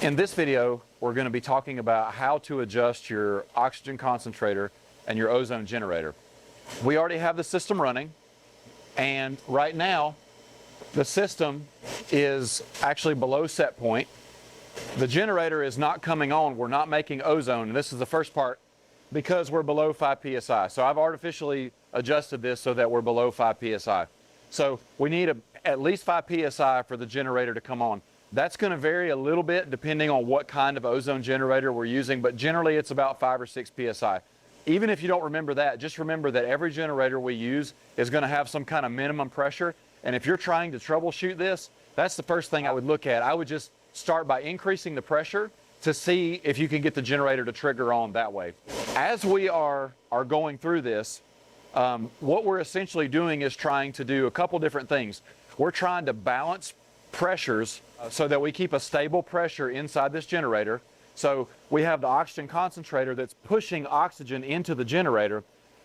In this video, we're going to be talking about how to adjust your oxygen concentrator and your ozone generator. We already have the system running, and right now the system is actually below set point. The generator is not coming on. We're not making ozone, and this is the first part because we're below 5 psi. So I've artificially adjusted this so that we're below 5 psi. So we need at least 5 psi for the generator to come on. That's going to vary a little bit depending on what kind of ozone generator we're using, but generally it's about 5 or 6 psi. Even if you don't remember that, just remember that every generator we use is going to have some kind of minimum pressure, and if you're trying to troubleshoot this, that's the first thing I would look at. I would just start by increasing the pressure to see if you can get the generator to trigger on that way. As we are going through this, what we're essentially doing is trying to do a couple different things. We're trying to balance pressures so that we keep a stable pressure inside this generator. So we have the oxygen concentrator that's pushing oxygen into the generator,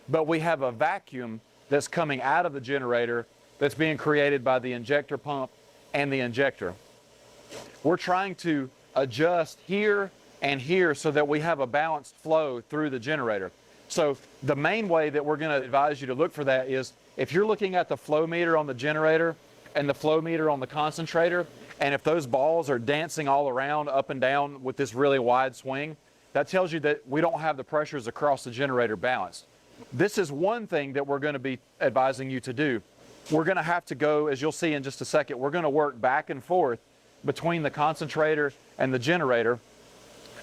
but we have a vacuum that's coming out of the generator that's being created by the injector pump and the injector. We're trying to adjust here and here so that we have a balanced flow through the generator. So the main way that we're going to advise you to look for that is if you're looking at the flow meter on the generator and the flow meter on the concentrator, and if those balls are dancing all around up and down with this really wide swing, that tells you that we don't have the pressures across the generator balanced. This is one thing that we're going to be advising you to do. We're going to have to go, as you'll see in just a second, we're going to work back and forth between the concentrator and the generator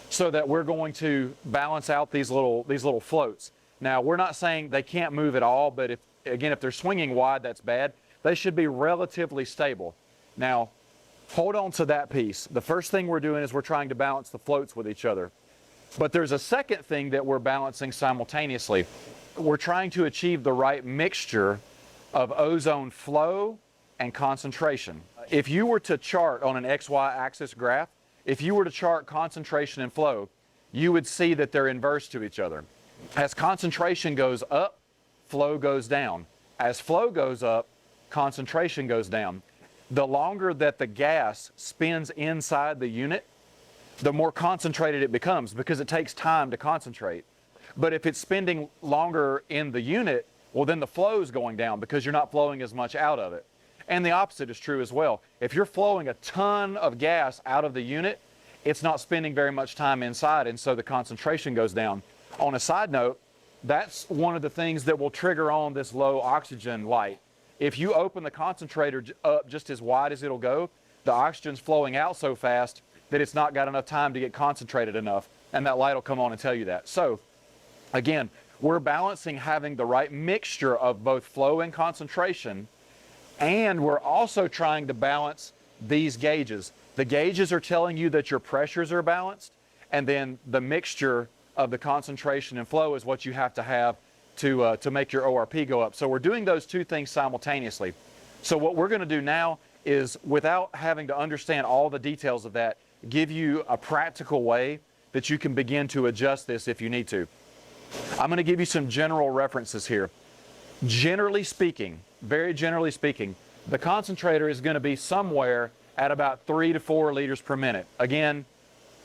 so that we're going to balance out these little floats. Now, we're not saying they can't move at all, but if they're swinging wide, that's bad. They should be relatively stable. Now, hold on to that piece. The first thing we're doing is we're trying to balance the floats with each other. But there's a second thing that we're balancing simultaneously. We're trying to achieve the right mixture of ozone flow and concentration. If you were to chart on an XY axis graph, if you were to chart concentration and flow, you would see that they're inverse to each other. As concentration goes up, flow goes down. As flow goes up, concentration goes down. The longer that the gas spins inside the unit, the more concentrated it becomes because it takes time to concentrate. But if it's spending longer in the unit, well, then the flow is going down because you're not flowing as much out of it. And the opposite is true as well. If you're flowing a ton of gas out of the unit, it's not spending very much time inside, and so the concentration goes down. On a side note, that's one of the things that will trigger on this low oxygen light. If you open the concentrator up just as wide as it'll go, the oxygen's flowing out so fast that it's not got enough time to get concentrated enough, and that light will come on and tell you that. So, again, we're balancing having the right mixture of both flow and concentration, and we're also trying to balance these gauges. The gauges are telling you that your pressures are balanced, and then the mixture of the concentration and flow is what you have to make your ORP go up. So we're doing those two things simultaneously. So what we're going to do now is, without having to understand all the details of that, give you a practical way that you can begin to adjust this if you need to. I'm going to give you some general references here. Generally speaking, very generally speaking, the concentrator is going to be somewhere at about 3 to 4 liters per minute. Again,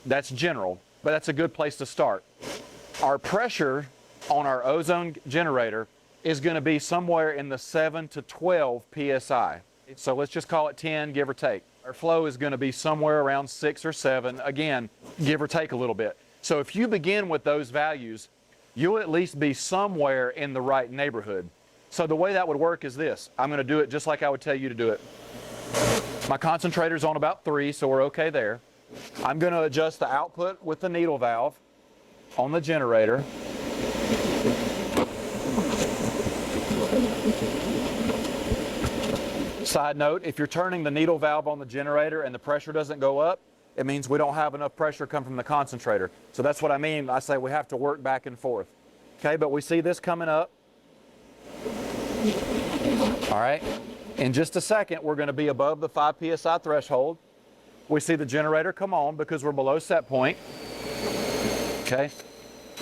that's general, but that's a good place to start. Our pressure on our ozone generator is going to be somewhere in the 7 to 12 psi. So let's just call it 10, give or take. Our flow is going to be somewhere around 6 or 7, again, give or take a little bit. So if you begin with those values, you'll at least be somewhere in the right neighborhood. So the way that would work is this. I'm going to do it just like I would tell you to do it. My concentrator's on about 3, so we're okay there. I'm going to adjust the output with the needle valve on the generator. Side note, if you're turning the needle valve on the generator and the pressure doesn't go up, it means we don't have enough pressure come from the concentrator. So that's what I mean. I say we have to work back and forth. Okay, but we see this coming up. All right, in just a second, we're going to be above the 5 psi threshold. We see the generator come on because we're below set point. Okay,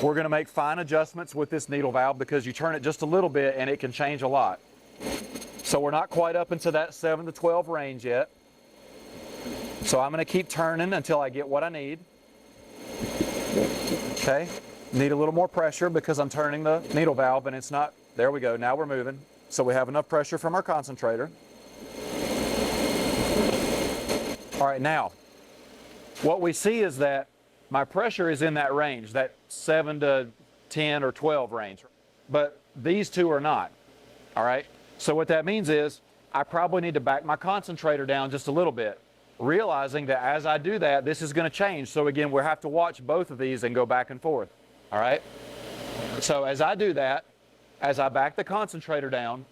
we're going to make fine adjustments with this needle valve because you turn it just a little bit and it can change a lot. So we're not quite up into that 7 to 12 range yet. So I'm going to keep turning until I get what I need. Okay, need a little more pressure because I'm turning the needle valve and it's not, there we go, now we're moving. So we have enough pressure from our concentrator. All right, now, what we see is that my pressure is in that range, that 7 to 10 or 12 range, but these two are not, all right? So what that means is I probably need to back my concentrator down just a little bit, realizing that as I do that, this is going to change. So again, we'll have to watch both of these and go back and forth, all right? So as I do that, as I back the concentrator down,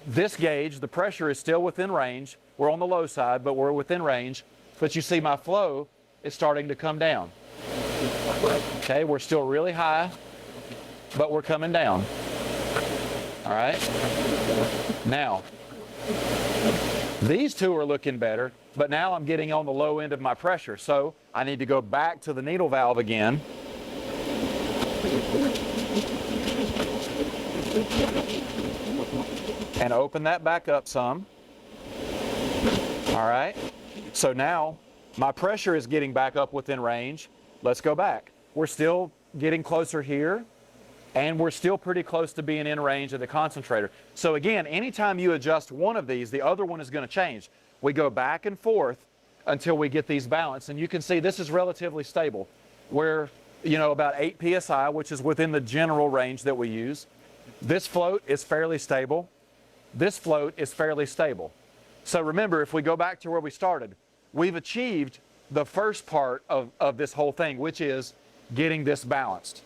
this gauge, the pressure is still within range. We're on the low side, but we're within range. But you see my flow is starting to come down. Okay, we're still really high, but we're coming down. All right? Now, these two are looking better, but now I'm getting on the low end of my pressure. So I need to go back to the needle valve again. And open that back up some. All right, so now my pressure is getting back up within range. Let's go back. We're still getting closer here, and we're still pretty close to being in range of the concentrator. So again, anytime you adjust one of these, the other one is going to change. We go back and forth until we get these balanced, and you can see this is relatively stable. We're, about 8 psi, which is within the general range that we use. This float is fairly stable. This float is fairly stable. So remember, if we go back to where we started, we've achieved the first part of this whole thing, which is getting this balanced.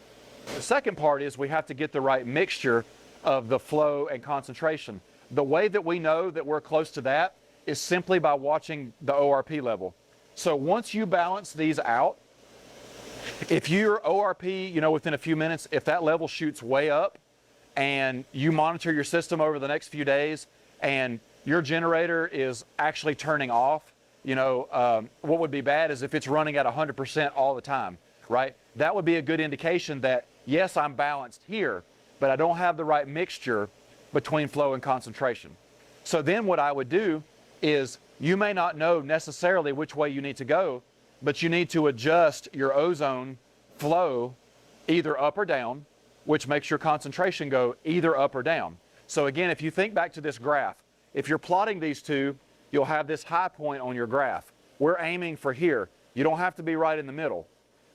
The second part is we have to get the right mixture of the flow and concentration. The way that we know that we're close to that is simply by watching the ORP level. So once you balance these out, if your ORP, within a few minutes, if that level shoots way up and you monitor your system over the next few days and your generator is actually turning off, what would be bad is if it's running at 100% all the time, right? That would be a good indication that, yes, I'm balanced here, but I don't have the right mixture between flow and concentration. So then what I would do is, you may not know necessarily which way you need to go, but you need to adjust your ozone flow either up or down, which makes your concentration go either up or down. So again, if you think back to this graph, if you're plotting these two, you'll have this high point on your graph. We're aiming for here. You don't have to be right in the middle.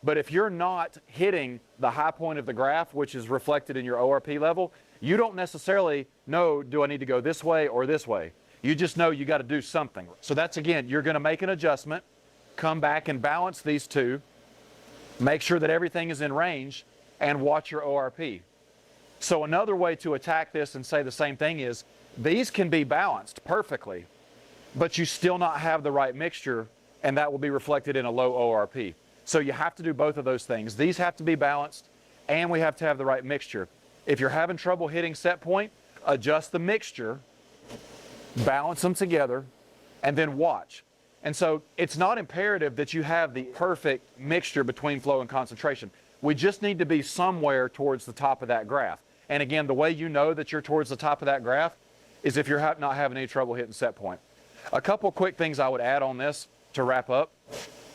But if you're not hitting the high point of the graph, which is reflected in your ORP level, you don't necessarily know, do I need to go this way or this way? You just know you got to do something. So that's, again, you're going to make an adjustment, come back and balance these two, make sure that everything is in range, and watch your ORP. So another way to attack this and say the same thing is, these can be balanced perfectly, but you still not have the right mixture, and that will be reflected in a low ORP. So you have to do both of those things. These have to be balanced, and we have to have the right mixture. If you're having trouble hitting set point, adjust the mixture, balance them together, and then watch. And so it's not imperative that you have the perfect mixture between flow and concentration. We just need to be somewhere towards the top of that graph. And again, the way you know that you're towards the top of that graph is if you're not having any trouble hitting set point. A couple quick things I would add on this to wrap up.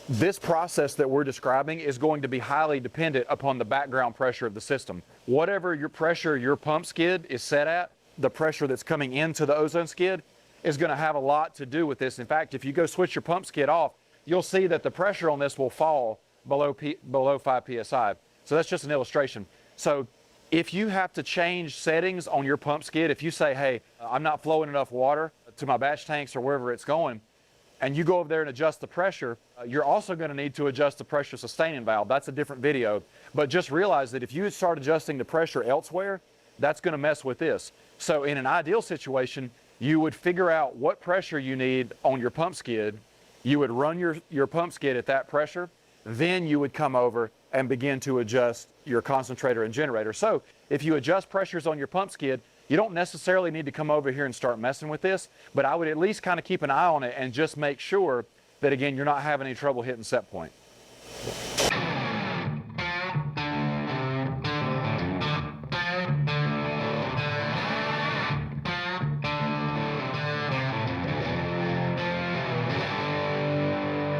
This process that we're describing is going to be highly dependent upon the background pressure of the system. Whatever your pressure your pump skid is set at, the pressure that's coming into the ozone skid is going to have a lot to do with this. In fact, if you go switch your pump skid off, you'll see that the pressure on this will fall below 5 psi. So that's just an illustration. So if you have to change settings on your pump skid, if you say, hey, I'm not flowing enough water to my batch tanks or wherever it's going, and you go over there and adjust the pressure, you're also going to need to adjust the pressure sustaining valve. That's a different video. But just realize that if you start adjusting the pressure elsewhere, that's going to mess with this. So in an ideal situation, you would figure out what pressure you need on your pump skid. You would run your pump skid at that pressure. Then you would come over and begin to adjust your concentrator and generator. So if you adjust pressures on your pump skid, you don't necessarily need to come over here and start messing with this, but I would at least kind of keep an eye on it and just make sure that, again, you're not having any trouble hitting set point.